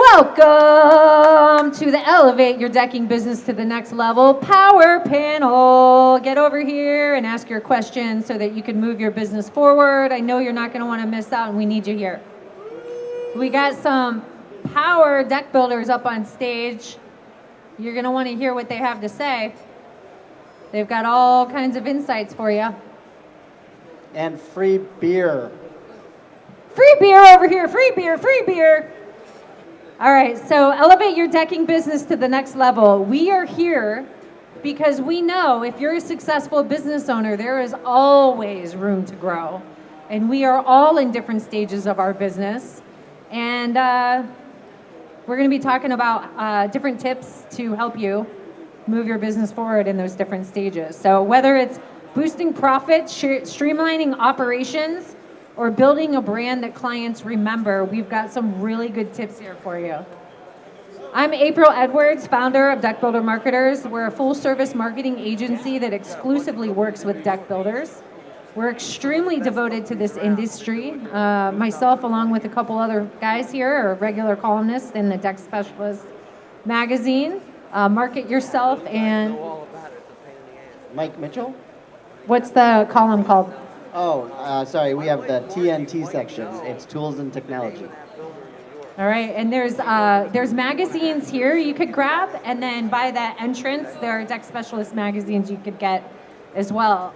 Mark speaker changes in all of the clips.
Speaker 1: Welcome to the Elevate Your Decking Business to the Next Level Power Panel. Get over here and ask your questions so that you can move your business forward. I know you're not going to want to miss out, and we need you here. We got some power deck builders up on stage. You're going to want to hear what they have to say. They've got all kinds of insights for you.
Speaker 2: And free beer.
Speaker 1: Free beer over here. Free beer, free beer. All right, so elevate your decking business to the next level. We are here because we know if you're a successful business owner, there is always room to grow. And we are all in different stages of our business. And we're going to be talking about different tips to help you move your business forward in those different stages. So whether it's boosting profits, streamlining operations, or building a brand that clients remember, we've got some really good tips here for you. I'm April Edwards, founder of Deck Builder Marketers. We're a full-service marketing agency that exclusively works with deck builders. We're extremely devoted to this industry. Myself, along with a couple other guys here, are regular columnists in the Deck Specialist magazine. Market yourself and...
Speaker 2: Mike Mitchell?
Speaker 1: What's the column called?
Speaker 2: Oh, sorry, we have the TNT section. It's Tools and Technology.
Speaker 1: All right, and there's magazines here you could grab, and then by that entrance, there are Deck Specialist magazines you could get as well.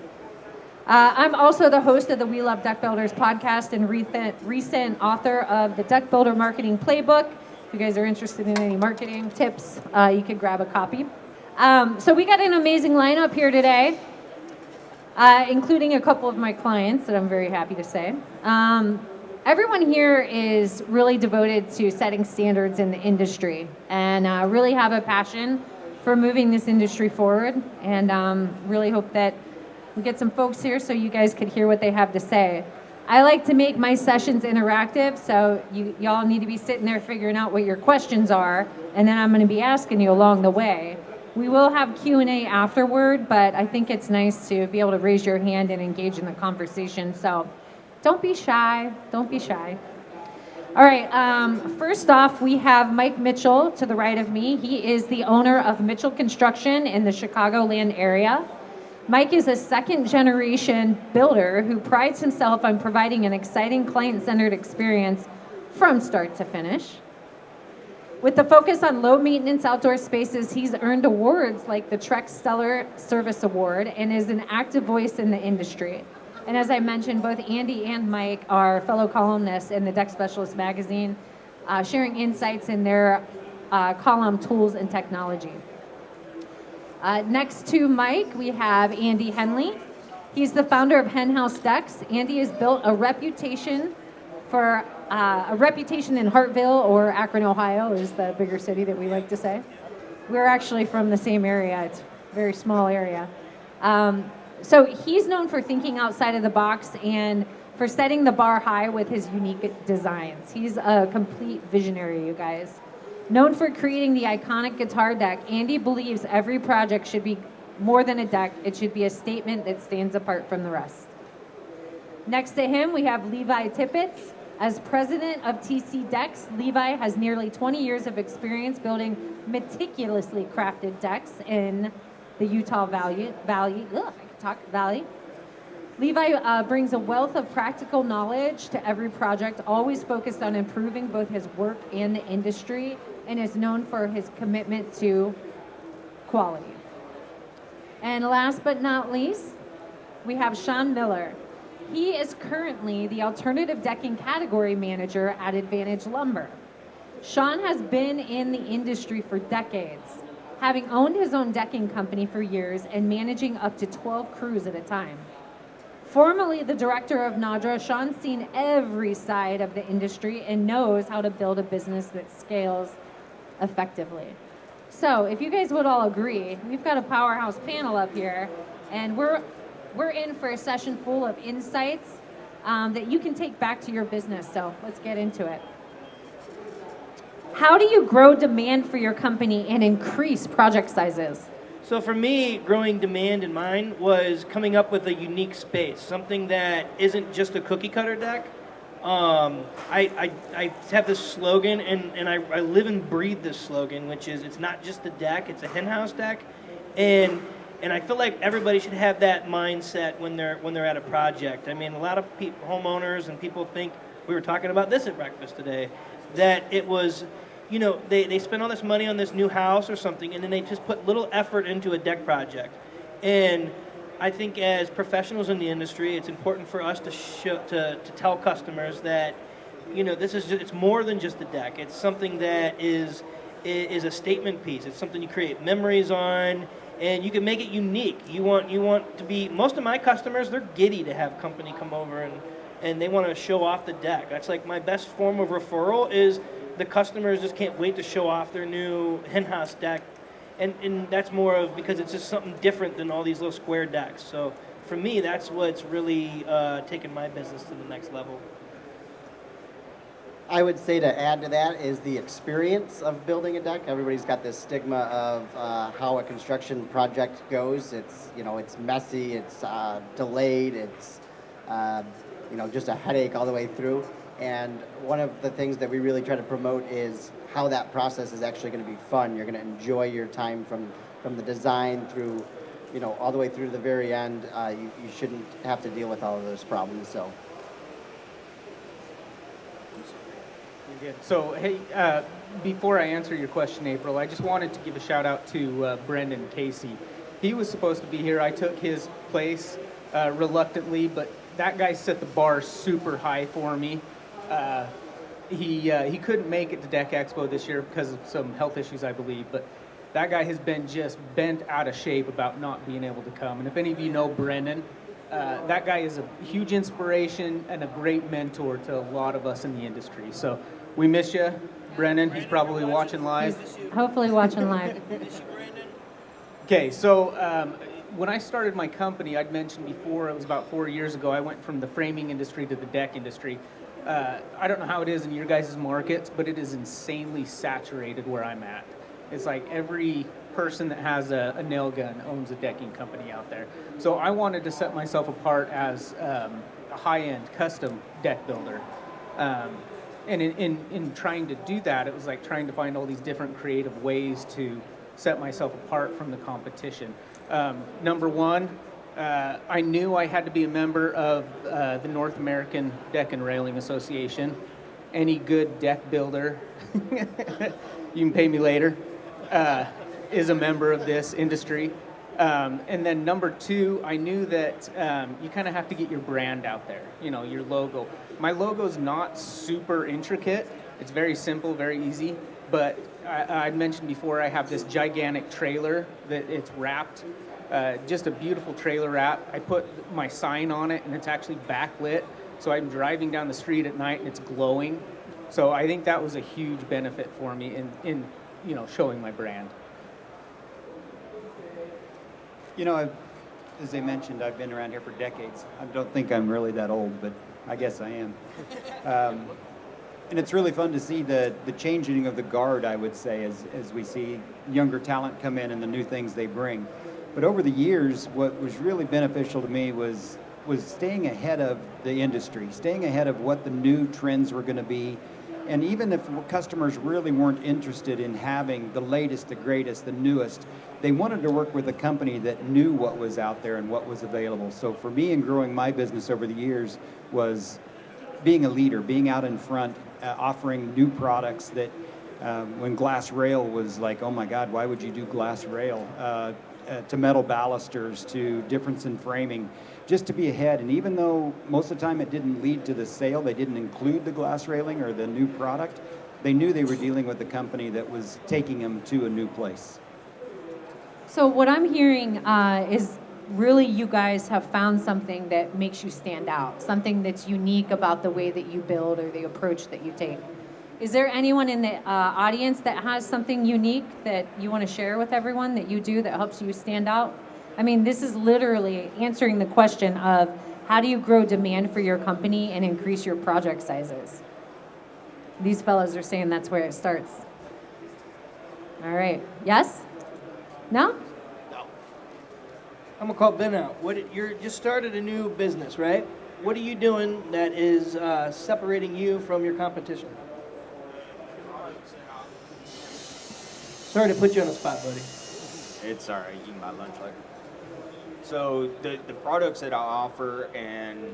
Speaker 1: I'm also the host of the We Love Deck Builders podcast and recent author of the Deck Builder Marketing Playbook. If you guys are interested in any marketing tips, you could grab a copy. So we got an amazing lineup here today. Including a couple of my clients that I'm very happy to say. Everyone here is really devoted to setting standards in the industry and really have a passion for moving this industry forward, and really hope that we get some folks here so you guys could hear what they have to say. I like to make my sessions interactive, so y'all need to be sitting there figuring out what your questions are, and then I'm going to be asking you along the way. We will have Q&A afterward, but I think it's nice to be able to raise your hand and engage in the conversation. So don't be shy. Don't be shy. All right. First off, we have Mike Mitchell to the right of me. He is the owner of Mitchell Construction in the Chicagoland area. Mike is a second-generation builder who prides himself on providing an exciting client-centered experience from start to finish. With the focus on low-maintenance outdoor spaces, he's earned awards like the Trek Stellar Service Award and is an active voice in the industry. And as I mentioned, both Andy and Mike are fellow columnists in the Deck Specialist magazine, sharing insights in their column Tools and Technology. Next to Mike, we have Andy Henley. He's the founder of Hen-House Decks. Andy has built a reputation in Hartville, or Akron, Ohio, is the bigger city that we like to say. We're actually from the same area. It's a very small area. So he's known for thinking outside of the box and for setting the bar high with his unique designs. He's a complete visionary, you guys. Known for creating the iconic guitar deck, Andy believes every project should be more than a deck. It should be a statement that stands apart from the rest. Next to him, we have Levi Tippetts. As president of TC Decks, Levi has nearly 20 years of experience building meticulously crafted decks in the Utah Valley. Levi brings a wealth of practical knowledge to every project, always focused on improving both his work and the industry, and is known for his commitment to quality. And last but not least, we have Shawn Miller. He is currently the alternative decking category manager at Advantage Lumber. Shawn has been in the industry for decades, having owned his own decking company for years and managing up to 12 crews at a time. Formerly the director of NADRA, Shawn's seen every side of the industry and knows how to build a business that scales effectively. So if you guys would all agree, we've got a powerhouse panel up here, and we're in for a session full of insights that you can take back to your business. So let's get into it. How do you grow demand for your company and increase project sizes?
Speaker 3: So for me, growing demand in mine was coming up with a unique space, something that isn't just a cookie cutter deck, I have this slogan, and I live and breathe this slogan, which is it's not just a deck, it's a Hen-House deck, and I feel like everybody should have that mindset when they're at a project. I mean, a lot of homeowners and people think, we were talking about this at breakfast today, that it was, they spend all this money on this new house or something, and then they just put little effort into a deck project. And I think as professionals in the industry, it's important for us to tell customers that, it's more than just a deck. It's something that is a statement piece. It's something you create memories on, and you can make it unique. You want to be, most of my customers, they're giddy to have company come over and they want to show off the deck. That's like my best form of referral is the customers just can't wait to show off their new Hen-House deck. And that's more of because it's just something different than all these little square decks. So for me, that's what's really taken my business to the next level.
Speaker 2: I would say to add to that is the experience of building a deck. Everybody's got this stigma of how a construction project goes. It's it's messy, it's delayed, it's just a headache all the way through. And one of the things that we really try to promote is how that process is actually going to be fun. You're going to enjoy your time from the design through, all the way through to the very end. You shouldn't have to deal with all of those problems. So.
Speaker 4: So, hey, before I answer your question, April, I just wanted to give a shout out to Brendan Casey. He was supposed to be here. I took his place reluctantly, but that guy set the bar super high for me. He couldn't make it to Deck Expo this year because of some health issues, I believe, but that guy has been just bent out of shape about not being able to come. And if any of you know Brendan, that guy is a huge inspiration and a great mentor to a lot of us in the industry. So we miss you, Brendan. He's probably watching live.
Speaker 1: He's hopefully watching live.
Speaker 4: Okay, so when I started my company, I'd mentioned before, it was about 4 years ago, I went from the framing industry to the deck industry. I don't know how it is in your guys' markets, but it is insanely saturated where I'm at. It's like every person that has a nail gun owns a decking company out there. So I wanted to set myself apart as a high-end custom deck builder. And in trying to do that, it was like trying to find all these different creative ways to set myself apart from the competition. Number one, I knew I had to be a member of the North American Deck and Railing Association. Any good deck builder, you can pay me later, is a member of this industry. And then number two, I knew that you kind of have to get your brand out there, your logo. My logo's not super intricate. It's very simple, very easy. But I mentioned before, I have this gigantic trailer that it's wrapped, just a beautiful trailer wrap. I put my sign on it, and it's actually backlit. So I'm driving down the street at night, and it's glowing. So I think that was a huge benefit for me in showing my brand.
Speaker 5: As I mentioned, I've been around here for decades. I don't think I'm really that old, but I guess I am. And it's really fun to see the changing of the guard, I would say, as we see younger talent come in and the new things they bring. But over the years, what was really beneficial to me was staying ahead of the industry, staying ahead of what the new trends were going to be. And even if customers really weren't interested in having the latest, the greatest, the newest, they wanted to work with a company that knew what was out there and what was available. So for me, in growing my business over the years, was being a leader, being out in front, offering new products that when glass rail was like, oh my God, why would you do glass rail? To metal balusters, to difference in framing, just to be ahead. And even though most of the time it didn't lead to the sale, they didn't include the glass railing or the new product, they knew they were dealing with a company that was taking them to a new place.
Speaker 1: So what I'm hearing is really you guys have found something that makes you stand out, something that's unique about the way that you build or the approach that you take. Is there anyone in the audience that has something unique that you want to share with everyone that you do that helps you stand out? I mean, this is literally answering the question of how do you grow demand for your company and increase your project sizes? These fellows are saying that's where it starts. All right. Yes? No?
Speaker 3: No. I'm gonna call Ben out. You just started a new business, right? what are you doing that is separating you from your competition? Sorry to put you on the spot, buddy.
Speaker 6: It's all right. You can buy lunch later. So the products that I offer and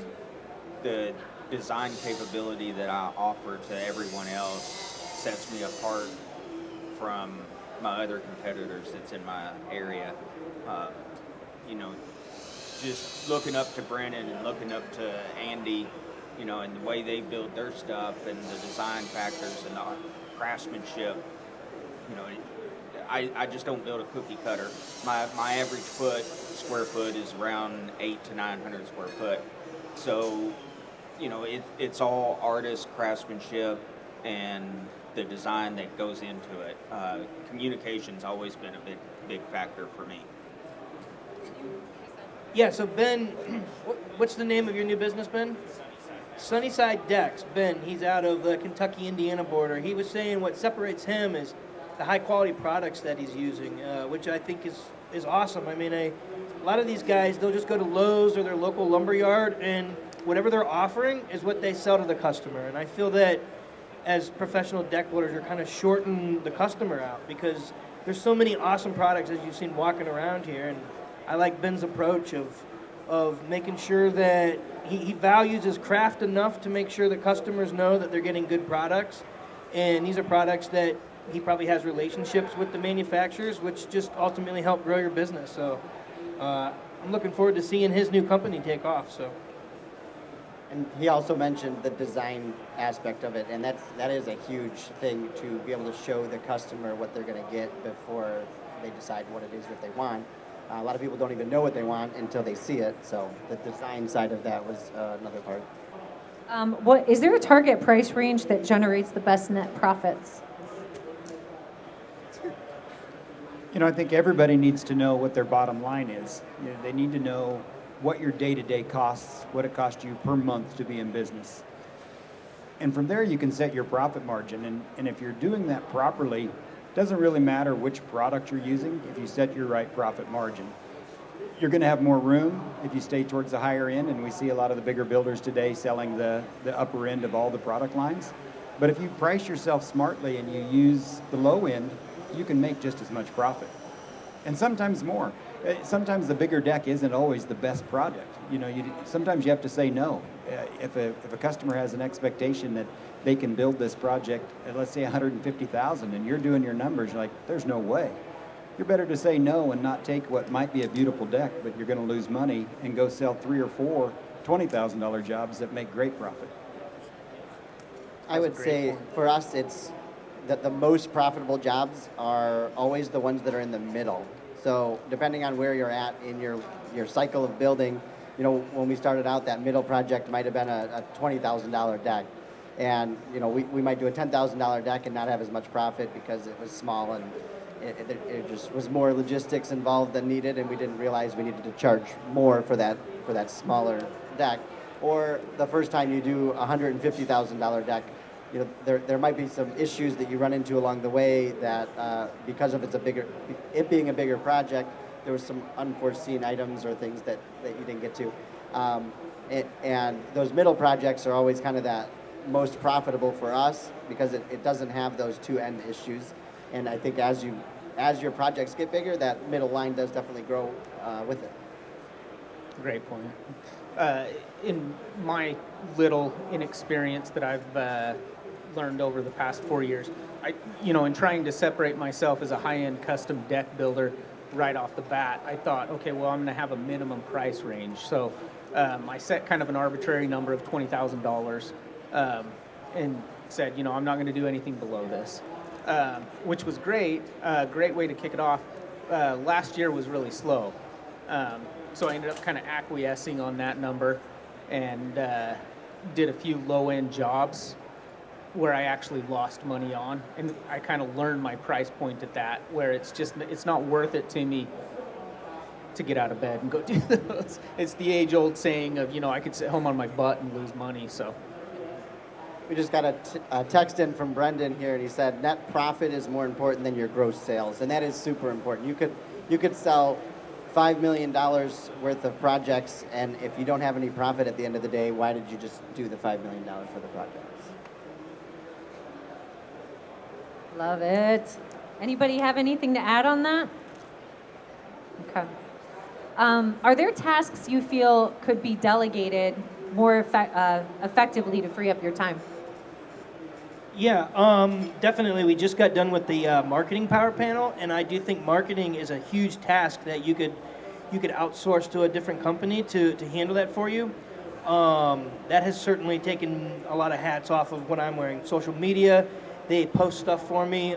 Speaker 6: the design capability that I offer to everyone else sets me apart from my other competitors that's in my area. You know, just looking up to Brennan and looking up to Andy, you know, and the way they build their stuff and the design factors and the craftsmanship, you know, I just don't build a cookie cutter. My average square foot is around 800 to 900 square foot. So, you know, it's all artist craftsmanship and the design that goes into it. Communication's always been a big factor for me.
Speaker 3: Yeah, so Ben, what's the name of your new business, Ben? Sunnyside Decks. Ben, he's out of the Kentucky-Indiana border. He was saying what separates him is the high-quality products that he's using, which I think is awesome. I mean, a lot of these guys, they'll just go to Lowe's or their local lumber yard, and whatever they're offering is what they sell to the customer. And I feel that as professional deck builders, you're kind of shorting the customer out because there's so many awesome products as you've seen walking around here. And I like Ben's approach of making sure that he values his craft enough to make sure that customers know that they're getting good products. And these are products that he probably has relationships with the manufacturers, which just ultimately help grow your business. So I'm looking forward to seeing his new company take off. So.
Speaker 2: And he also mentioned the design aspect of it, and that is a huge thing to be able to show the customer what they're going to get before they decide what it is that they want. A lot of people don't even know what they want until they see it, so the design side of that was another part.
Speaker 1: What is there a target price range that generates the best net profits?
Speaker 5: You know, I think everybody needs to know what their bottom line is. You know, they need to know what your day-to-day costs, what it costs you per month to be in business. And from there, you can set your profit margin. And if you're doing that properly, it doesn't really matter which product you're using if you set your right profit margin. You're going to have more room if you stay towards the higher end, and we see a lot of the bigger builders today selling the upper end of all the product lines. But if you price yourself smartly and you use the low end, you can make just as much profit. And sometimes more. Sometimes the bigger deck isn't always the best product. You know, sometimes you have to say no. If a customer has an expectation that they can build this project at, let's say, $150,000, and you're doing your numbers, you're like, there's no way. You're better to say no and not take what might be a beautiful deck, but you're going to lose money, and go sell 3 or 4 $20,000 jobs that make great profit.
Speaker 2: I would say for us, it's that the most profitable jobs are always the ones that are in the middle. So depending on where you're at in your cycle of building, you know, when we started out, that middle project might have been a $20,000 deck. And, you know, we might do a $10,000 deck and not have as much profit because it was small and it just was more logistics involved than needed, and we didn't realize we needed to charge more for that smaller deck. Or the first time you do a $150,000 deck, you know, there might be some issues that you run into along the way that because of it being a bigger project, there was some unforeseen items or things that you didn't get to. And those middle projects are always kind of that most profitable for us because it doesn't have those two end issues. And I think as your projects get bigger, that middle line does definitely grow with it.
Speaker 4: Great point. In my little inexperience that I've learned over the past 4 years, in trying to separate myself as a high-end custom deck builder right off the bat, I thought, okay, well, I'm going to have a minimum price range. So I set kind of an arbitrary number of $20,000 and said, I'm not going to do anything below this, which was great. Great way to kick it off. Last year was really slow. So I ended up kind of acquiescing on that number and did a few low-end jobs where I actually lost money on. And I kind of learned my price point at that, where it's not worth it to me to get out of bed and go do those. It's the age-old saying of, I could sit home on my butt and lose money, so.
Speaker 2: We just got a text in from Brendan here, and he said net profit is more important than your gross sales, and that is super important. You could sell $5 million worth of projects, and if you don't have any profit at the end of the day, why did you just do the $5 million for the projects?
Speaker 1: Love it. Anybody have anything to add on that? Okay. Are there tasks you feel could be delegated more effectively to free up your time?
Speaker 3: Yeah, definitely. We just got done with the marketing power panel, and I do think marketing is a huge task that you could outsource to a different company to handle that for you. That has certainly taken a lot of hats off of what I'm wearing. Social media, they post stuff for me.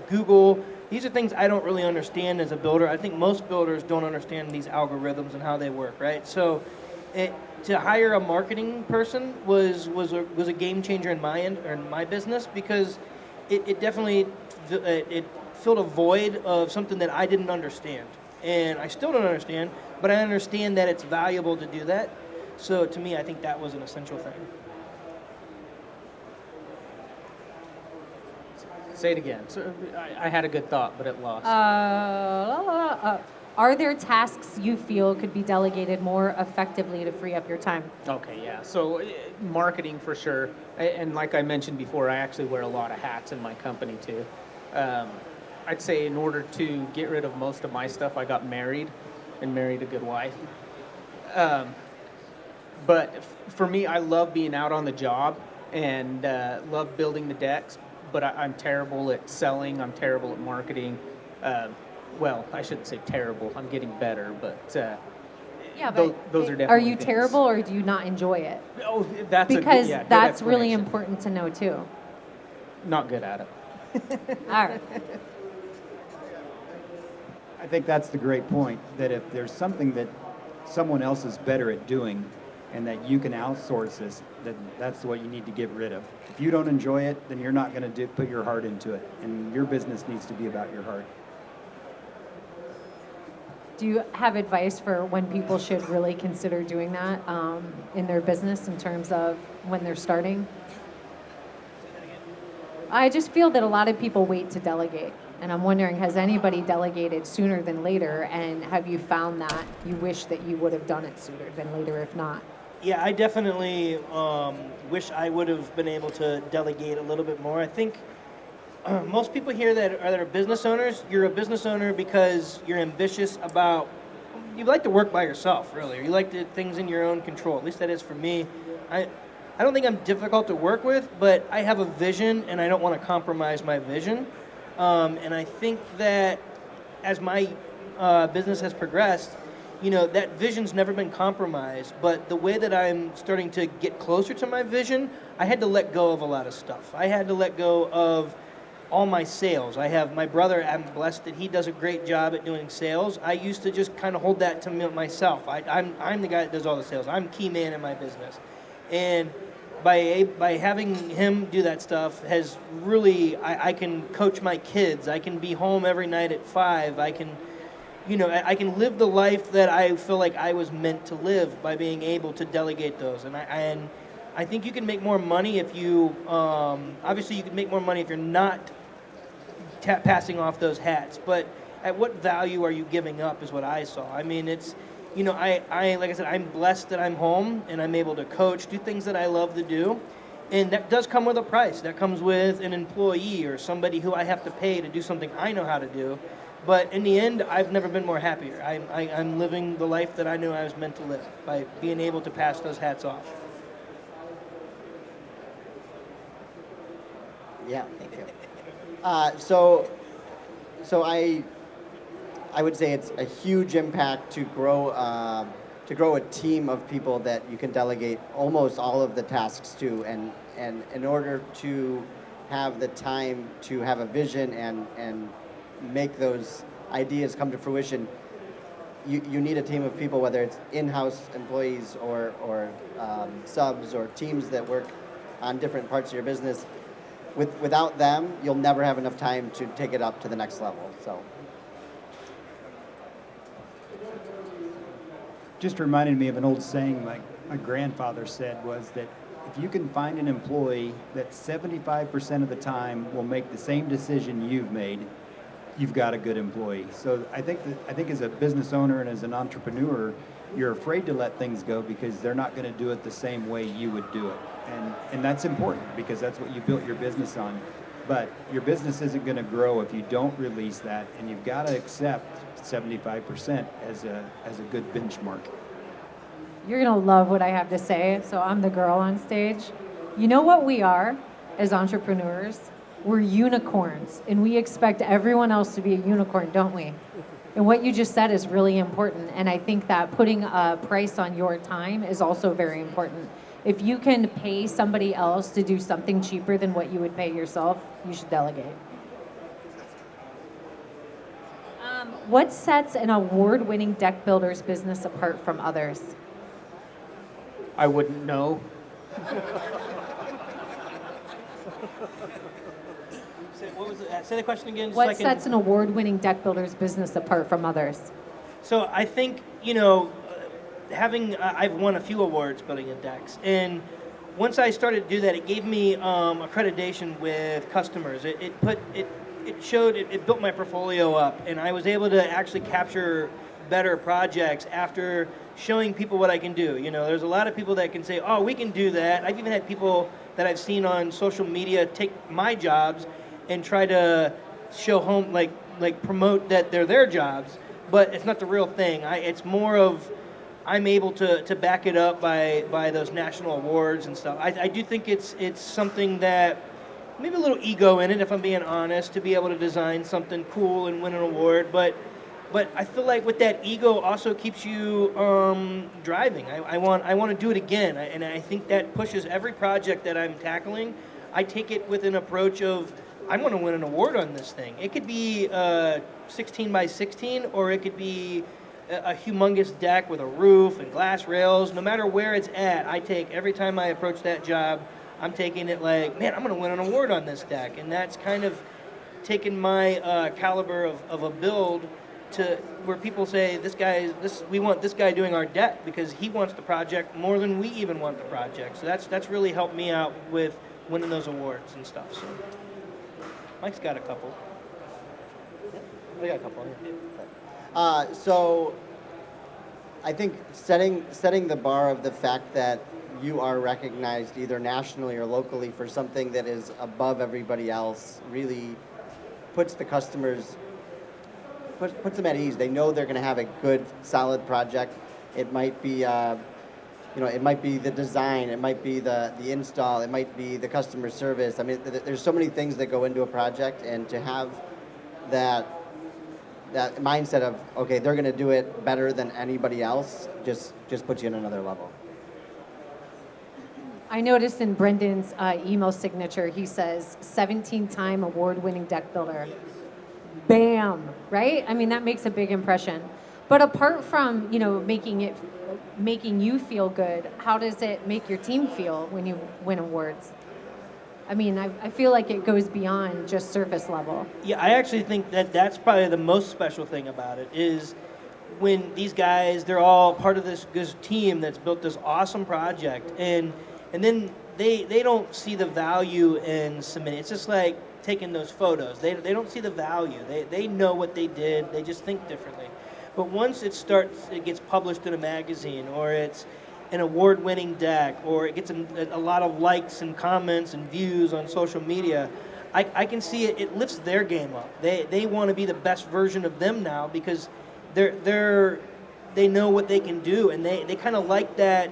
Speaker 3: Google, these are things I don't really understand as a builder. I think most builders don't understand these algorithms and how they work, right? So to hire a marketing person was a game changer in my end, or in my business, because it definitely it filled a void of something that I didn't understand, and I still don't understand, but I understand that it's valuable to do that. So to me, I think that was an essential thing.
Speaker 4: Say it again. So I had a good thought, but it lost.
Speaker 1: Are there tasks you feel could be delegated more effectively to free up your time?
Speaker 4: Okay, yeah. So marketing for sure. And like I mentioned before, I actually wear a lot of hats in my company too. I'd say in order to get rid of most of my stuff, I got married and married a good wife. But for me, I love being out on the job and love building the decks, but I'm terrible at selling. I'm terrible at marketing. Well, I shouldn't say terrible. I'm getting better, but
Speaker 1: Yeah, but
Speaker 4: those are definitely
Speaker 1: are you
Speaker 4: things.
Speaker 1: terrible, or do you not enjoy it?
Speaker 4: Oh, that's
Speaker 1: Because
Speaker 4: good
Speaker 1: that's really
Speaker 4: explanation.
Speaker 1: important to know too.
Speaker 4: Not good at it.
Speaker 1: All right.
Speaker 5: I think that's the great point, that if there's something that someone else is better at doing and that you can outsource this, then that's what you need to get rid of. If you don't enjoy it, then you're not going to put your heart into it, and your business needs to be about your heart.
Speaker 1: Do you have advice for when people should really consider doing that in their business in terms of when they're starting? I just feel that a lot of people wait to delegate. And I'm wondering, has anybody delegated sooner than later? And have you found that you wish that you would have done it sooner than later, if not?
Speaker 3: Yeah, I definitely wish I would have been able to delegate a little bit more. I think most people here that are business owners, you're a business owner because you're ambitious about, you like to work by yourself, really. Or you like to things in your own control. At least that is for me. I don't think I'm difficult to work with, but I have a vision and I don't want to compromise my vision. And I think that as my business has progressed, you know, that vision's never been compromised, but the way that I'm starting to get closer to my vision, I had to let go of a lot of stuff. I had to let go of all my sales. I have my brother, I'm blessed that he does a great job at doing sales. I used to just kind of hold that to myself. I'm the guy that does all the sales. I'm key man in my business. And by having him do that stuff has really, I can coach my kids. I can be home every night at 5. I can live the life that I feel like I was meant to live by being able to delegate those. And I think you can make more money if you, obviously you can make more money if you're not passing off those hats. But at what value are you giving up is what I saw. I mean, it's, you know, like I said, I'm blessed that I'm home and I'm able to coach, do things that I love to do. And that does come with a price. That comes with an employee or somebody who I have to pay to do something I know how to do. But in the end, I've never been more happier. I'm living the life that I knew I was meant to live by being able to pass those hats off.
Speaker 2: Yeah, thank you. So I would say it's a huge impact to grow a team of people that you can delegate almost all of the tasks to, and in order to have the time to have a vision and make those ideas come to fruition, you need a team of people, whether it's in-house employees or subs or teams that work on different parts of your business. Without them, you'll never have enough time to take it up to the next level. So,
Speaker 5: Just reminded me of an old saying my grandfather said, was that if you can find an employee that 75% of the time will make the same decision you've made, you've got a good employee. So I think as a business owner and as an entrepreneur, you're afraid to let things go because they're not going to do it the same way you would do it. And that's important because that's what you built your business on. But your business isn't going to grow if you don't release that, and you've got to accept 75% as a good benchmark.
Speaker 1: You're going to love what I have to say, so I'm the girl on stage. You know what we are as entrepreneurs? We're unicorns, and we expect everyone else to be a unicorn, don't we? And what you just said is really important, and I think that putting a price on your time is also very important. If you can pay somebody else to do something cheaper than what you would pay yourself, you should delegate. What sets an award-winning deck builder's business apart from others?
Speaker 4: I wouldn't know.
Speaker 3: What was it? Say the question again. Just so I
Speaker 1: What
Speaker 3: can-
Speaker 1: sets an award-winning deck builder's business apart from others?
Speaker 3: So I think, I've won a few awards building in decks, and once I started to do that, it gave me accreditation with customers. It built my portfolio up, and I was able to actually capture better projects after showing people what I can do. There's a lot of people that can say, oh, we can do that. I've even had people that I've seen on social media take my jobs and try to show home, like promote that they're their jobs, but it's not the real thing. It's more of I'm able to back it up by those national awards and stuff. I do think it's something that maybe a little ego in it, if I'm being honest, to be able to design something cool and win an award, but I feel like with that ego also keeps you driving. I want to do it again, and I think that pushes every project that I'm tackling. I take it with an approach of I want to win an award on this thing. It could be 16 by 16, or it could be a humongous deck with a roof and glass rails. No matter where it's at, every time I approach that job, I'm taking it like, man, I'm going to win an award on this deck. And that's kind of taken my caliber of a build to where people say, we want this guy doing our deck because he wants the project more than we even want the project. So that's really helped me out with winning those awards and stuff. So Mike's got a couple.
Speaker 2: I got a couple here. So I think setting the bar of the fact that you are recognized either nationally or locally for something that is above everybody else really puts the customers, puts them at ease. They know they're going to have a good, solid project. It might be, it might be the design, it might be the install, it might be the customer service. I mean, there's so many things that go into a project, and to have that mindset of, okay, they're going to do it better than anybody else, just puts you in another level.
Speaker 1: I noticed in Brendan's email signature, he says 17-time award-winning deck builder. Bam, right? I mean, that makes a big impression. But apart from, making you feel good, how does it make your team feel when you win awards? I mean, I feel like it goes beyond just surface level.
Speaker 3: Yeah, I actually think that's probably the most special thing about it is when these guys, they're all part of this team that's built this awesome project, and then they don't see the value in submitting. It's just like taking those photos. They don't see the value. They know what they did. They just think differently. But once it gets published in a magazine, or it's an award-winning deck, or it gets a lot of likes and comments and views on social media, I can see it lifts their game up. They want to be the best version of them now because they know what they can do, and they kind of like that.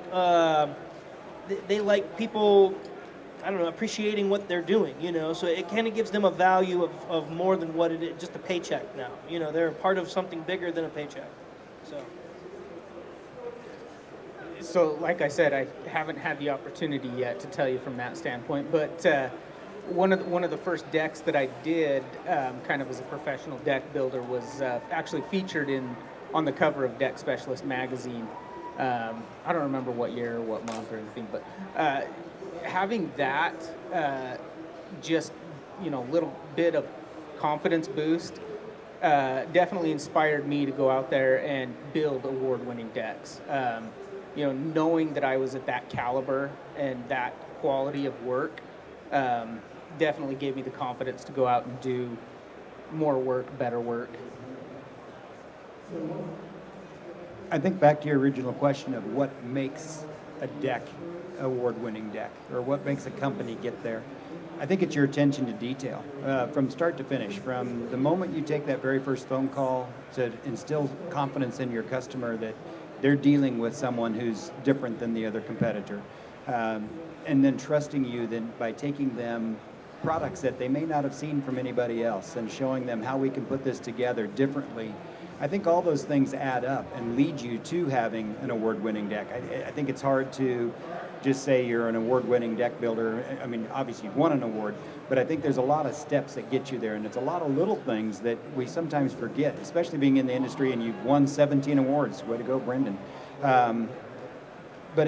Speaker 3: They like people, I don't know, appreciating what they're doing, so it kind of gives them a value of more than what it is, just a paycheck now. They're a part of something bigger than a paycheck.
Speaker 4: So, like I said, I haven't had the opportunity yet to tell you from that standpoint, but one of the first decks that I did, kind of as a professional deck builder, was actually featured on the cover of Deck Specialist magazine. I don't remember what year or what month or anything, but having that just little bit of confidence boost definitely inspired me to go out there and build award-winning decks. Knowing that I was at that caliber and that quality of work definitely gave me the confidence to go out and do more work, better work.
Speaker 5: I think back to your original question of what makes a deck award-winning deck, or what makes a company get there. I think it's your attention to detail, from start to finish. From the moment you take that very first phone call to instill confidence in your customer that they're dealing with someone who's different than the other competitor, and then trusting you then by taking them products that they may not have seen from anybody else and showing them how we can put this together differently. I think all those things add up and lead you to having an award-winning deck. I think it's hard to just say you're an award-winning deck builder. I mean, obviously you've won an award, but I think there's a lot of steps that get you there, and it's a lot of little things that we sometimes forget, especially being in the industry, and you've won 17 awards. Way to go, Brendan. But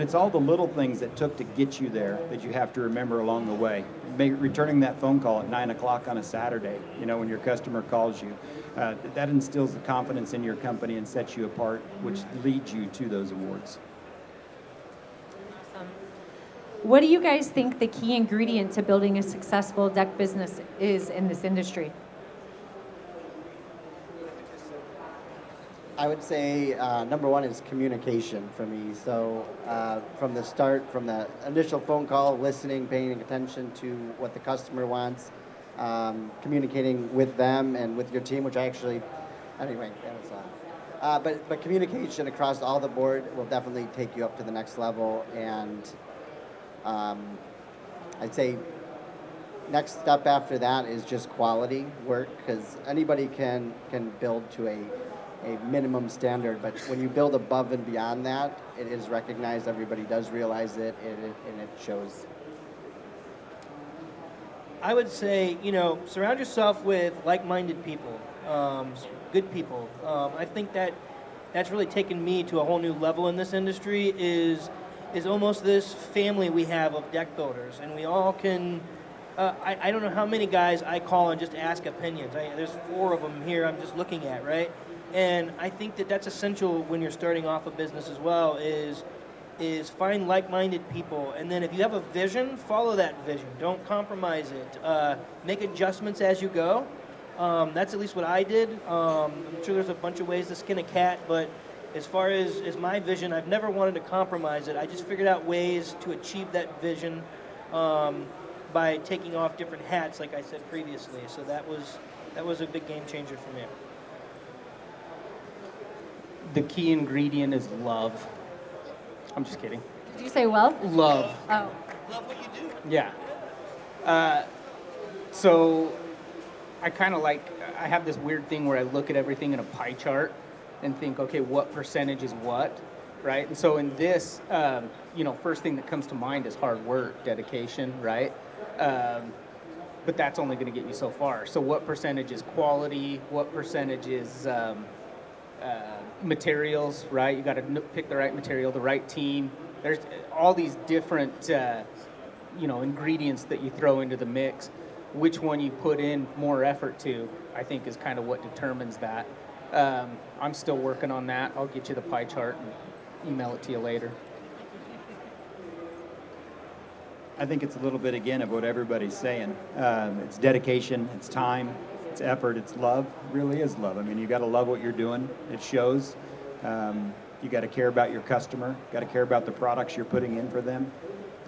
Speaker 5: it's all the little things that took to get you there that you have to remember along the way. Returning that phone call at 9 o'clock on a Saturday, when your customer calls you, that instills the confidence in your company and sets you apart, which leads you to those awards.
Speaker 1: Awesome. What do you guys think the key ingredient to building a successful deck business is in this industry?
Speaker 2: I would say number one is communication for me. So from the start, from the initial phone call, listening, paying attention to what the customer wants, communicating with them and with your team, which I actually, anyway, but communication across all the board will definitely take you up to the next level. And I'd say next step after that is just quality work, because anybody can build to a minimum standard, but when you build above and beyond that, it is recognized, everybody does realize it, and it shows.
Speaker 3: I would say, surround yourself with like-minded people, good people. I think that's really taken me to a whole new level in this industry, is almost this family we have of deck builders, and we all can, I don't know how many guys I call and just ask opinions. There's 4 of them here I'm just looking at, right? And I think that's essential when you're starting off a business as well, is find like-minded people. And then if you have a vision, follow that vision. Don't compromise it. Make adjustments as you go. That's at least what I did. I'm sure there's a bunch of ways to skin a cat, but as far as my vision, I've never wanted to compromise it. I just figured out ways to achieve that vision by taking off different hats, like I said previously. So that was a big game changer for me.
Speaker 4: The key ingredient is love. I'm just kidding.
Speaker 1: Did you say well?
Speaker 4: Love.
Speaker 1: Oh.
Speaker 3: Love what you do.
Speaker 4: Yeah. So I kind of I have this weird thing where I look at everything in a pie chart and think, okay, what percentage is what, right? And so in this, first thing that comes to mind is hard work, dedication, right? But that's only going to get you so far. So what percentage is quality? What percentage is materials, right? You got to pick the right material, the right team. There's all these different, ingredients that you throw into the mix. Which one you put in more effort to, I think, is kind of what determines that. I'm still working on that. I'll get you the pie chart and email it to you later.
Speaker 5: I think it's a little bit, again, of what everybody's saying. It's dedication, it's time, it's effort, it's love. It really is love. I mean, you got to love what you're doing. It shows. You got to care about your customer. Got to care about the products you're putting in for them.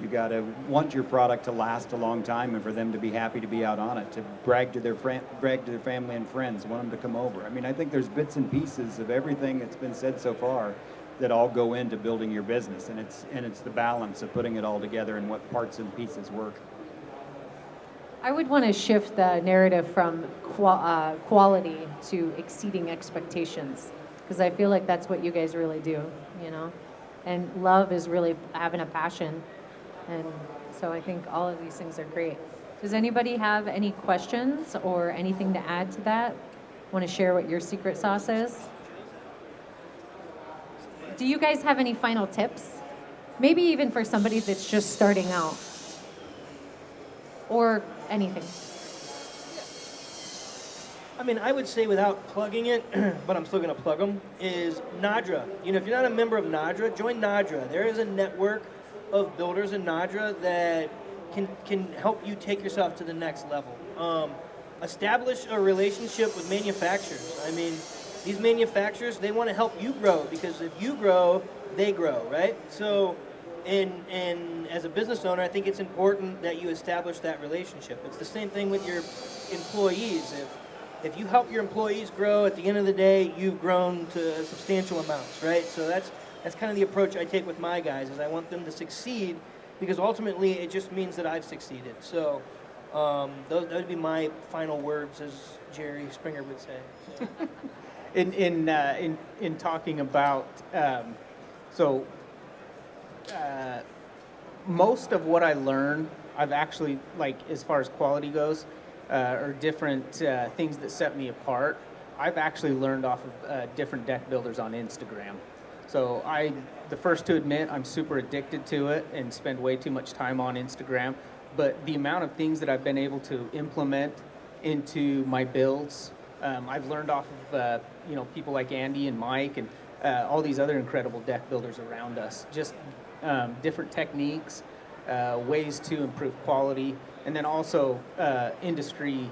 Speaker 5: You got to want your product to last a long time and for them to be happy to be out on it, to brag to their family and friends, want them to come over. I mean, I think there's bits and pieces of everything that's been said so far that all go into building your business, and it's the balance of putting it all together and what parts and pieces work.
Speaker 1: I would want to shift the narrative from quality to exceeding expectations, because I feel like that's what you guys really do, and love is really having a passion. And so I think all of these things are great. Does anybody have any questions or anything to add to that? Want to share what your secret sauce is? Do you guys have any final tips? Maybe even for somebody that's just starting out, or anything.
Speaker 3: I mean, I would say without plugging it, but I'm still going to plug them, is NADRA. If you're not a member of NADRA, join NADRA. There is a network of builders in NADRA that can help you take yourself to the next level. establish a relationship with manufacturers. I mean, these manufacturers, they want to help you grow, because if you grow, they grow, right? So, and as a business owner, I think it's important that you establish that relationship. It's the same thing with your employees. If you help your employees grow, at the end of the day, you've grown to substantial amounts, right? So that's kind of the approach I take with my guys, is I want them to succeed, because ultimately it just means that I've succeeded. So that would be my final words, as Jerry Springer would say.
Speaker 4: In talking about most of what I learn, I've actually, like, as far as quality goes, or different things that set me apart, I've actually learned off of different deck builders on Instagram. So the first to admit, I'm super addicted to it and spend way too much time on Instagram. But the amount of things that I've been able to implement into my builds, I've learned off of people like Andy and Mike and all these other incredible deck builders around us. Just different techniques, ways to improve quality, and then also industry,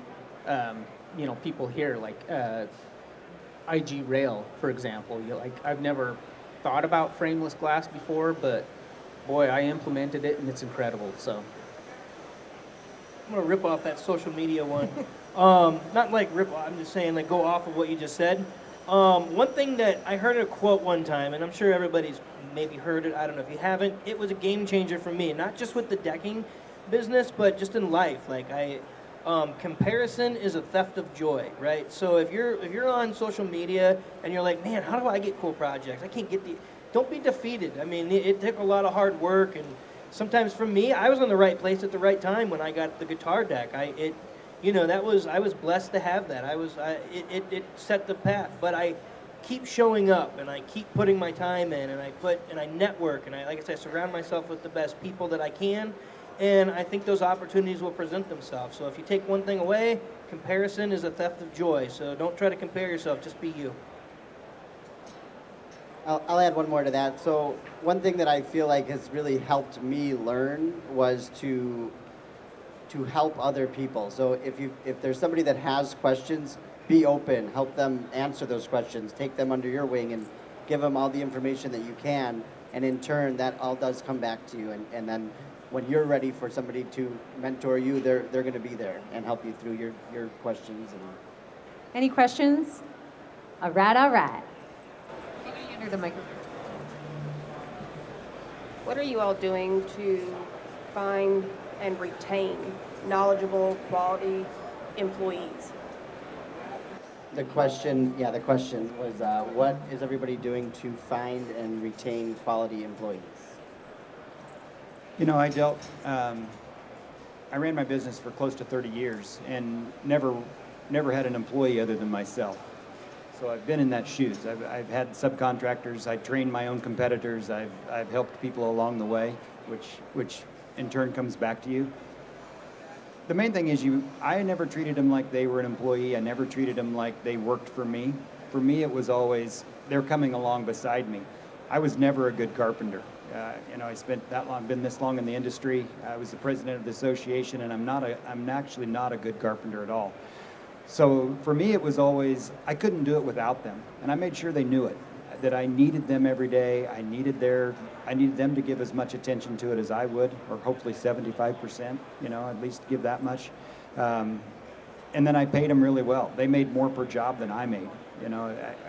Speaker 4: people here like IG Rail, for example. I've never thought about frameless glass before, but boy, I implemented it and it's incredible. So
Speaker 3: I'm gonna rip off that social media one. Not like rip off, I'm just saying, like, go off of what you just said. One thing that I heard a quote one time, and I'm sure everybody's maybe heard it, I don't know if you haven't, it was a game changer for me, not just with the decking business, but just in life. Like, comparison is a theft of joy, right? So if you're on social media and you're like, man, how do I get cool projects? I can't get don't be defeated. I mean, it took a lot of hard work, and sometimes for me, I was in the right place at the right time when I got the guitar deck. I was blessed to have that. It set the path, but I keep showing up, and I keep putting my time in, and I network, and like I said, surround myself with the best people that I can, and I think those opportunities will present themselves. So if you take one thing away, comparison is a theft of joy. So don't try to compare yourself, just be you.
Speaker 2: I'll add one more to that. So one thing that I feel like has really helped me learn was to help other people. So if there's somebody that has questions, be open, help them answer those questions, take them under your wing and give them all the information that you can, and in turn that all does come back to you, and then when you're ready for somebody to mentor you, they're going to be there and help you through your questions.
Speaker 1: Any questions? All right. Under the microphone.
Speaker 7: What are you all doing to find and retain knowledgeable, quality employees?
Speaker 2: The question was, what is everybody doing to find and retain quality employees?
Speaker 5: I ran my business for close to 30 years and never had an employee other than myself. So I've been in that shoes. I've had subcontractors. I trained my own competitors. I've helped people along the way, which in turn comes back to you. The main thing is I never treated them like they were an employee. I never treated them like they worked for me. For me, it was always they're coming along beside me. I was never a good carpenter. I been this long in the industry. I was the president of the association, and I'm actually not a good carpenter at all. So for me, it was always, I couldn't do it without them. And I made sure they knew it, that I needed them every day. I needed them to give as much attention to it as I would, or hopefully 75%, at least give that much. And then I paid them really well. They made more per job than I made.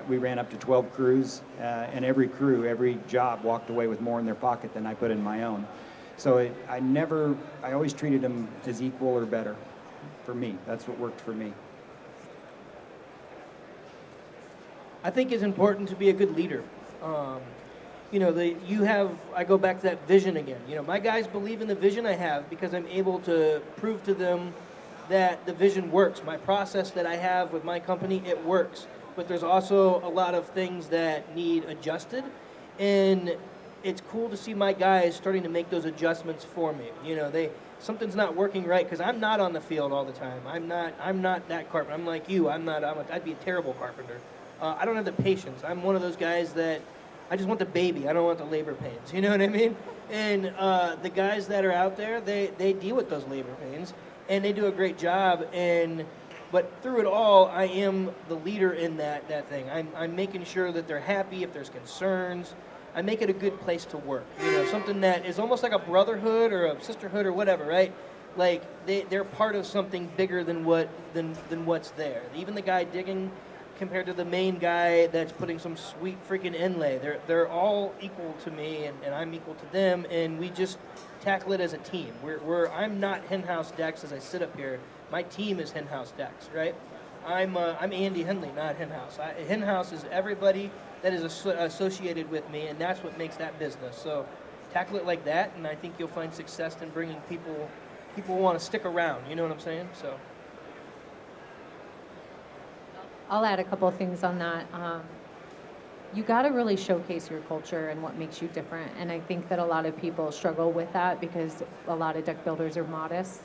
Speaker 5: We ran up to 12 crews, and every job walked away with more in their pocket than I put in my own. So I always treated them as equal or better. For me, that's what worked for me.
Speaker 3: I think it's important to be a good leader. I go back to that vision again. My guys believe in the vision I have because I'm able to prove to them that the vision works. My process that I have with my company, it works. But there's also a lot of things that need adjusted, and it's cool to see my guys starting to make those adjustments for me. Something's not working right because I'm not on the field all the time. I'm not that carpenter. I'm like you. I'd be a terrible carpenter. I don't have the patience. I'm one of those guys that I just want the baby. I don't want the labor pains. You know what I mean? And the guys that are out there, they deal with those labor pains, and they do a great job. And But through it all, I am the leader in that thing. I'm making sure that they're happy. If there's concerns, I make it a good place to work. Something that is almost like a brotherhood or a sisterhood or whatever, right? Like they're part of something bigger than what's there. Even the guy digging compared to the main guy that's putting some sweet freaking inlay, they're all equal to me, and I'm equal to them, and we just tackle it as a team. I'm not Hen-House Decks as I sit up here. My team is Hen-House Decks, right? I'm Andy Henley, not Hen-House. Hen-House is everybody that is associated with me, and that's what makes that business. So tackle it like that, and I think you'll find success in bringing people who want to stick around. You know what I'm saying? So
Speaker 1: I'll add a couple of things on that. You got to really showcase your culture and what makes you different. And I think that a lot of people struggle with that because a lot of deck builders are modest.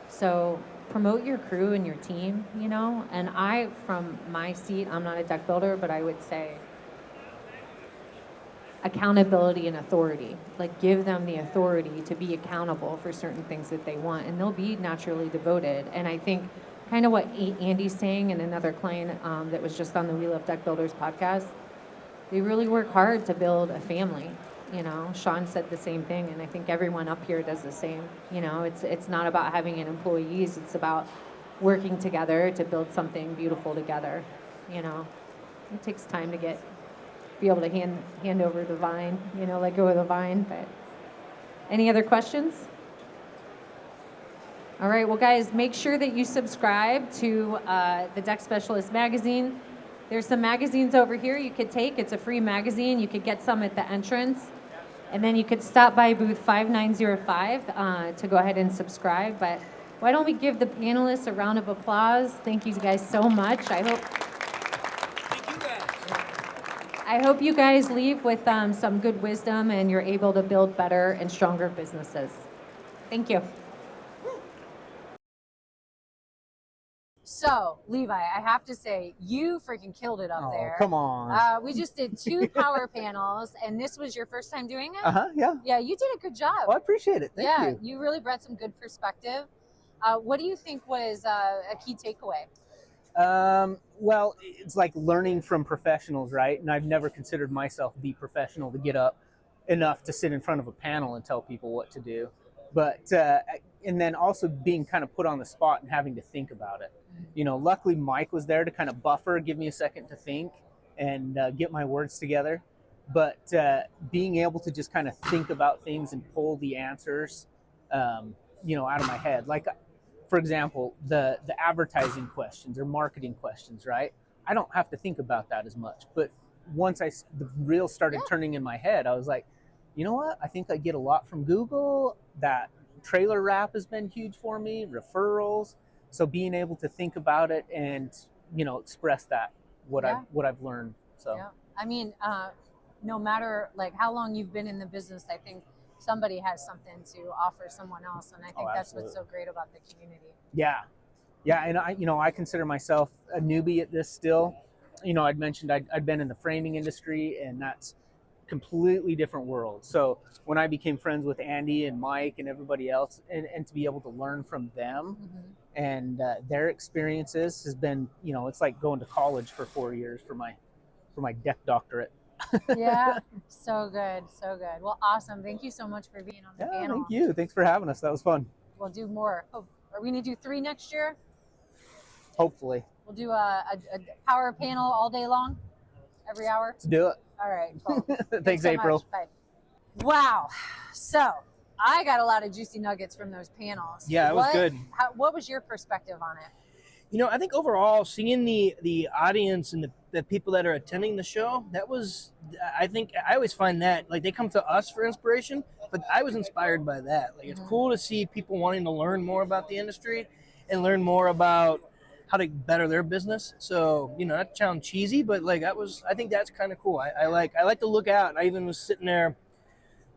Speaker 1: So promote your crew and your team, And I, from my seat, I'm not a deck builder, but I would say accountability and authority. Like, give them the authority to be accountable for certain things that they want, and they'll be naturally devoted. And I think kind of what Andy's saying, and another client that was just on the We Love Deck Builders podcast, they really work hard to build a family. Shawn said the same thing, and I think everyone up here does the same. It's not about having an employees, it's about working together to build something beautiful together. It takes time to be able to hand over the vine, let go of the vine. But any other questions? All right, well, guys, make sure that you subscribe to the Deck Specialist magazine. There's some magazines over here you could take. It's a free magazine. You could get some at the entrance. And then you could stop by booth 5905 to go ahead and subscribe. But why don't we give the panelists a round of applause? Thank you guys so much. I hope you guys leave with some good wisdom and you're able to build better and stronger businesses. Thank you.
Speaker 8: So, Levi, I have to say, you freaking killed it up there.
Speaker 4: Come on.
Speaker 8: We just did 2 power panels, and this was your first time doing it?
Speaker 4: Yeah.
Speaker 8: Yeah, you did a good job.
Speaker 4: Well, I appreciate it. Thank you.
Speaker 8: You really brought some good perspective. What do you think was a key takeaway?
Speaker 4: Well, it's like learning from professionals, right? And I've never considered myself the professional to get up enough to sit in front of a panel and tell people what to do. But, and then also being kind of put on the spot and having to think about it. Luckily Mike was there to kind of buffer, give me a second to think and get my words together. But being able to just kind of think about things and pull the answers, out of my head. Like, for example, the advertising questions or marketing questions, right? I don't have to think about that as much. But once the reel started turning in my head, I was like, you know what? I think I get a lot from Google. That trailer wrap has been huge for me, referrals. So being able to think about it and, express that, what I've learned. So,
Speaker 8: yeah. I mean, no matter like how long you've been in the business, I think somebody has something to offer someone else. And I think that's what's so great about the community.
Speaker 4: Yeah. Yeah. And I consider myself a newbie at this still. I'd mentioned I'd been in the framing industry, and that's completely different world. So when I became friends with Andy and Mike and everybody else, and to be able to learn from them and their experiences has been, it's like going to college for 4 years for my deck doctorate.
Speaker 8: Yeah, so good. Well, awesome. Thank you so much for being on the panel.
Speaker 4: Thank you. Thanks for having us. That was fun.
Speaker 8: We'll do more. Oh, are we gonna do 3 next year?
Speaker 4: Hopefully.
Speaker 8: We'll do a power panel all day long, every hour.
Speaker 4: Let's do it.
Speaker 8: All right, cool.
Speaker 4: Thanks,
Speaker 8: so
Speaker 4: April.
Speaker 8: Much. Bye. Wow. So I got a lot of juicy nuggets from those panels.
Speaker 3: Yeah, it was good.
Speaker 8: What was your perspective on it?
Speaker 3: I think overall, seeing the audience and the people that are attending the show, I always find that, like, they come to us for inspiration, but I was inspired by that. Like, it's cool to see people wanting to learn more about the industry and learn more about how to better their business. So, that sounds cheesy, but like I think that's kind of cool. I like to look out. I even was sitting there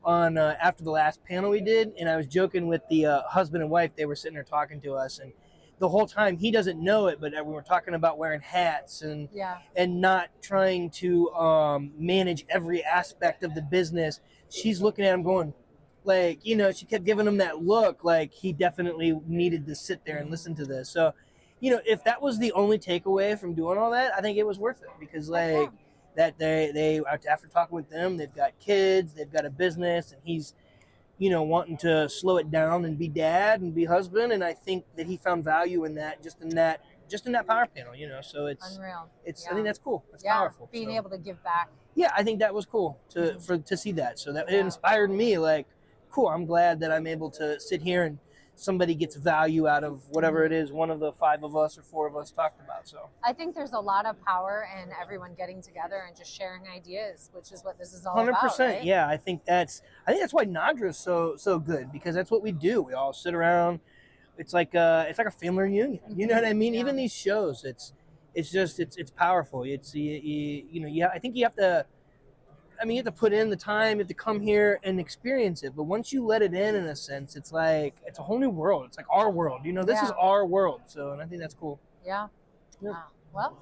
Speaker 3: on after the last panel we did, and I was joking with the husband and wife. They were sitting there talking to us, and the whole time he doesn't know it, but we were talking about wearing hats and not trying to manage every aspect of the business. She's looking at him going, she kept giving him that look like he definitely needed to sit there and listen to this. So if that was the only takeaway from doing all that, I think it was worth it because like that they after talking with them, they've got kids, they've got a business, and he's wanting to slow it down and be dad and be husband, and I think that he found value in that just in that power panel, So it's
Speaker 8: Unreal.
Speaker 3: I think that's cool. That's
Speaker 8: Yeah,
Speaker 3: powerful.
Speaker 8: being
Speaker 3: So,
Speaker 8: able to give back.
Speaker 3: yeah, I think that was cool to see that. So that it inspired me. Like, cool. I'm glad that I'm able to sit here and somebody gets value out of whatever it is one of the 5 of us or 4 of us talked about. So
Speaker 8: I think there's a lot of power in everyone getting together and just sharing ideas, which is what this is all
Speaker 3: 100%.
Speaker 8: about. Right?
Speaker 3: Yeah, I think that's why Nadra is so good because that's what we do. We all sit around. It's like a family reunion. You know what I mean?
Speaker 8: Yeah.
Speaker 3: Even these shows, it's powerful. It's I think you have to. You have to put in the time. You have to come here and experience it. But once you let it in a sense, it's like it's a whole new world. It's like our world. This is our world. So, and I think that's cool.
Speaker 8: Yeah.
Speaker 3: Yeah.
Speaker 8: Well,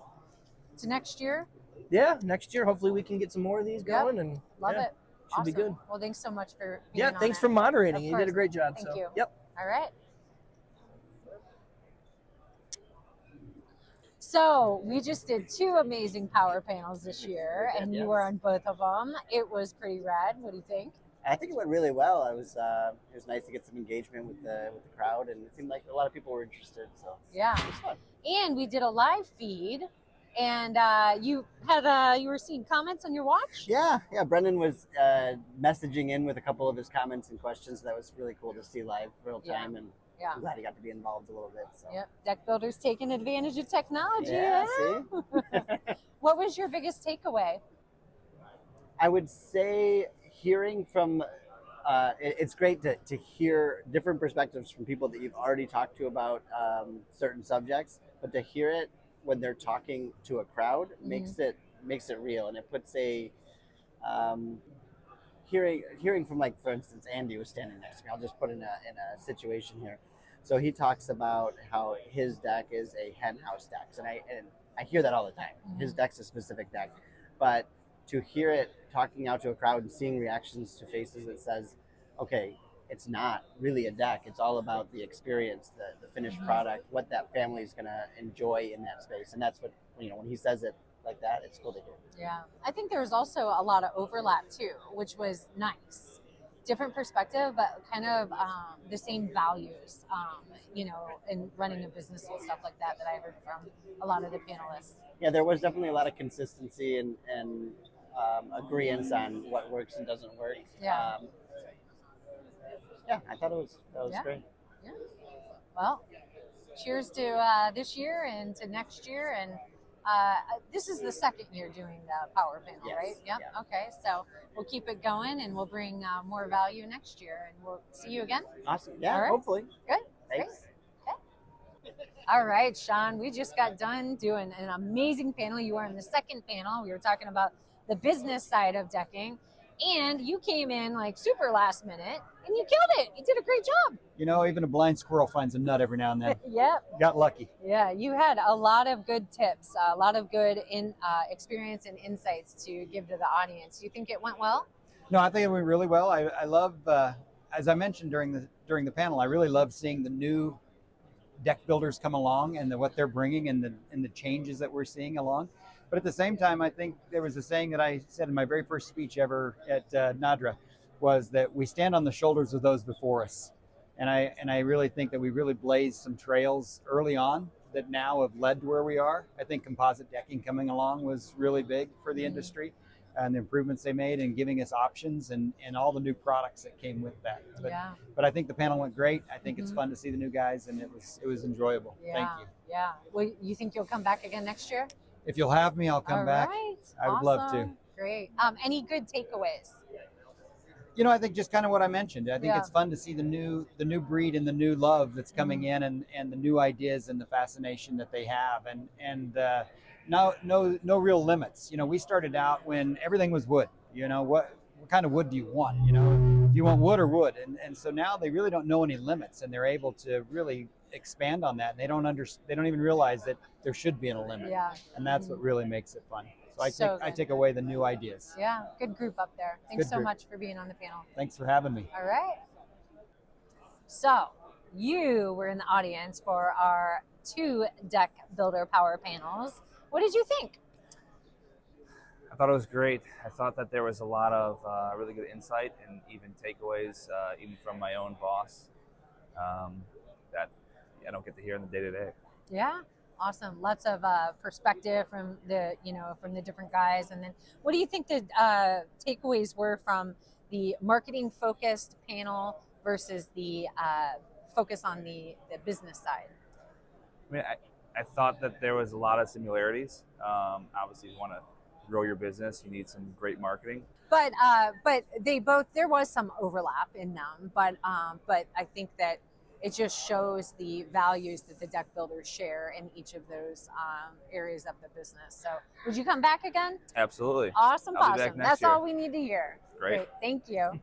Speaker 8: to next year.
Speaker 3: Yeah, next year hopefully we can get some more of these going and
Speaker 8: Love it.
Speaker 3: Should be good.
Speaker 8: Well, thanks so much for being on
Speaker 3: thanks
Speaker 8: it.
Speaker 3: for moderating.
Speaker 8: Of
Speaker 3: You
Speaker 8: course.
Speaker 3: did a great job.
Speaker 8: Thank you.
Speaker 3: Yep.
Speaker 8: All right. So we just did 2 amazing power panels this year, and you were on both of them. It was pretty rad. What do you think?
Speaker 2: I think it went really well. It was nice to get some engagement with the crowd, and it seemed like a lot of people were interested. So
Speaker 8: Yeah.
Speaker 2: it was fun.
Speaker 8: And we did a live feed, and you were seeing comments on your watch?
Speaker 2: Yeah. Brendan was messaging in with a couple of his comments and questions. That was really cool to see live, real time, and
Speaker 8: Yeah.
Speaker 2: I'm glad he got to be involved a little bit. So.
Speaker 8: Yep. Deck builders taking advantage of technology.
Speaker 2: Yeah,
Speaker 8: Yeah.
Speaker 2: see?
Speaker 8: What was your biggest takeaway?
Speaker 2: I would say hearing from, it's great to hear different perspectives from people that you've already talked to about certain subjects, but to hear it when they're talking to a crowd makes it real, and it puts a hearing from, like, for instance, Andy was standing next to me. I'll just put in a situation here. So he talks about how his deck is a Hen-House deck, and I hear that all the time. His deck's a specific deck, but to hear it talking out to a crowd and seeing reactions to faces that says, okay, it's not really a deck. It's all about the experience, the finished product, what that family is going to enjoy in that space. And that's what, when he says it like that, it's cool to hear.
Speaker 8: Yeah. I think there was also a lot of overlap too, which was nice. Different perspective, but kind of the same values, in running a business and stuff like that I heard from a lot of the panelists.
Speaker 2: Yeah, there was definitely a lot of consistency and agreeance on what works and doesn't work.
Speaker 8: Yeah.
Speaker 2: I thought that was great.
Speaker 8: Yeah. Well, cheers to this year and to next year. And this is the second year doing the power panel,
Speaker 2: Yes.
Speaker 8: right? Yep.
Speaker 2: Yeah.
Speaker 8: Okay. So we'll keep it going, and we'll bring more value next year, and we'll see you again.
Speaker 2: Awesome. Yeah,
Speaker 8: All right.
Speaker 2: hopefully.
Speaker 8: Good.
Speaker 2: Thanks.
Speaker 8: Great. Okay. All right, Shawn, we just got done doing an amazing panel. You were in the second panel. We were talking about the business side of decking, and you came in like super last minute, and you killed it. You did a great job.
Speaker 5: Even a blind squirrel finds a nut every now and then.
Speaker 8: Yep.
Speaker 5: Got lucky.
Speaker 8: Yeah, you had a lot of good tips, a lot of good experience and insights to give to the audience. Do you think it went well?
Speaker 5: No, I think it went really well. I love, as I mentioned during the panel, I really love seeing the new deck builders come along and what they're bringing and the changes that we're seeing along. But at the same time, I think there was a saying that I said in my very first speech ever at Nadra, was that we stand on the shoulders of those before us. And I really think that we really blazed some trails early on that now have led to where we are. I think composite decking coming along was really big for the industry, and the improvements they made and giving us options and all the new products that came with that. But I think the panel went great. I think it's fun to see the new guys, and it was enjoyable.
Speaker 8: Yeah.
Speaker 5: Thank you.
Speaker 8: Yeah. Well, you think you'll come back again next year?
Speaker 5: If you'll have me, I'll come back.
Speaker 8: Right.
Speaker 5: I would love to.
Speaker 8: Great. Any good takeaways?
Speaker 5: I think just kind of what I mentioned. I think
Speaker 8: Yeah.
Speaker 5: it's fun to see the new breed and the new love that's coming in, and the new ideas and the fascination that they have, and no real limits. We started out when everything was wood. What kind of wood do you want? Do you want wood or wood? And so now they really don't know any limits, and they're able to really expand on that. And they don't even realize that there should be a limit.
Speaker 8: Yeah.
Speaker 5: And that's what really makes it fun. So I
Speaker 8: good.
Speaker 5: take away the new ideas.
Speaker 8: Yeah. Good group up there. Thanks
Speaker 5: Good
Speaker 8: so
Speaker 5: group.
Speaker 8: much for being on the panel.
Speaker 5: Thanks for having me.
Speaker 8: All right. So you were in the audience for our 2 deck builder power panels. What did you think?
Speaker 9: I thought it was great. I thought that there was a lot of really good insight and even takeaways, even from my own boss, that I don't get to hear in the day-to-day.
Speaker 8: Yeah, awesome. Lots of perspective from the different guys. And then, what do you think the takeaways were from the marketing-focused panel versus the focus on the business side?
Speaker 9: I mean, I thought that there was a lot of similarities. Obviously, you want to grow your business, you need some great marketing.
Speaker 8: But there was some overlap in them. But I think that it just shows the values that the deck builders share in each of those areas of the business. So, would you come back again?
Speaker 9: Absolutely.
Speaker 8: Awesome,
Speaker 9: I'll be back
Speaker 8: awesome.
Speaker 9: next
Speaker 8: That's
Speaker 9: year.
Speaker 8: all we need to hear.
Speaker 9: Great.
Speaker 8: Thank you.